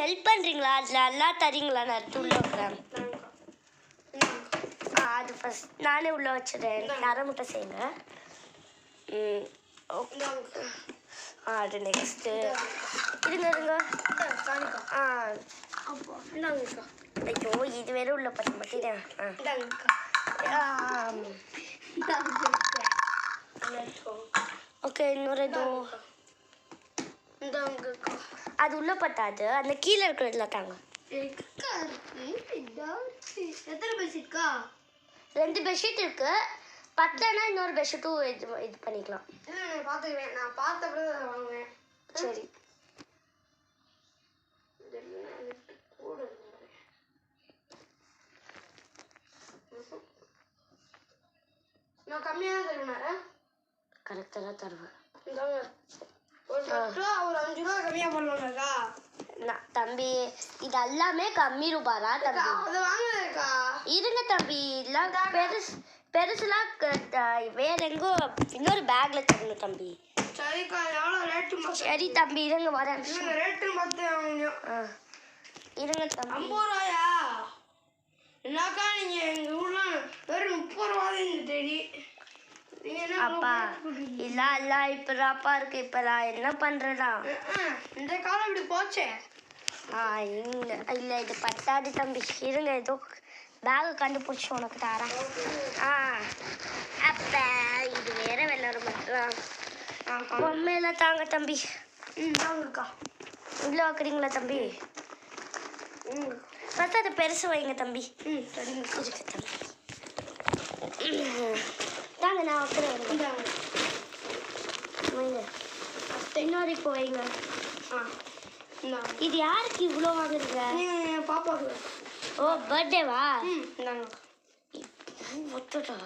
Help பண்ணுறீங்களா? அதில் எல்லாம் தரீங்களா? நான் எடுத்து உள்ளே வைக்கிறேன். அது ஃபஸ்ட் நானே உள்ளே வச்சுறேன். நரை முட்டை செய்யுங்க. ஓகே. அது நெக்ஸ்ட்டு இருங்க. ஐயோ இது வேற உள்ள பற்றி மாட்டேன். ஓகே இன்னொரு எதுவும் அது உள்ள பத்தாது. அந்த கீழே இருக்கிறதுல தாங்க. எத்தனை பெட்ஷீட் இருக்கா? 2 பெட்ஷீட் இருக்கு. பத்தலைன்னா இன்னொரு பெட்ஷீட்டும் இது பண்ணிக்கலாம். நான் பார்த்துக்குவேன். நான் பார்த்தப்பறம் அதை வாங்குவேன். சரி நான் கம்மியாக தான் தருவேன். கரெக்டாக தான் தருவேன். ஒரு 5 ரூபா கம்மியாக பண்ணுவாங்கக்கா. தம்பி இது எல்லாமே கம்மி ரூபாரா தம்பி? அதை வாங்குறதுக்கா. இருங்க தம்பி எல்லாம் பெருசுலாம் வேற எங்கோ இன்னொரு பேக்ல தரணும் தம்பி. சரிக்கா எவ்வளோ ரேட்டு? சரி தம்பி இருங்க வரேன். ரேட்டு பார்த்து இருங்க தம்பி. 50 ரூபாயா? என்னக்கா நீங்கள் எங்கள் ஊரில் வெறும் 30 ரூபா தான் தேடி. அப்பா இல்ல இப்பதாப்பா இருக்கு. இப்ப நான் என்ன பண்றதா? இந்த காலம் இப்படி போச்சே. இல்ல இது பத்தாது தம்பி. இருங்க ஏதோ பேக கண்டுபிடிச்சி உனக்கு தரேன். அப்ப இது வேற வெள்ளாரு மட்டும் பொம்மையில தாங்க தம்பி. தாங்கக்கா. உள்ள வைக்கிறீங்களா தம்பி? பார்த்தா அதை பெருசு வைங்க தம்பி. சரிங்க இருக்கு தம்பி. தாங்க நான் வைக்கிறேன். வைங்க இன்னொரு இப்போ வைங்க. இது யாருக்கு இவ்வளோ வாங்குறீங்க? பாப்பாக்கு. ஓ பர்த்டேவா? இந்தாங்க. ஒத்துடா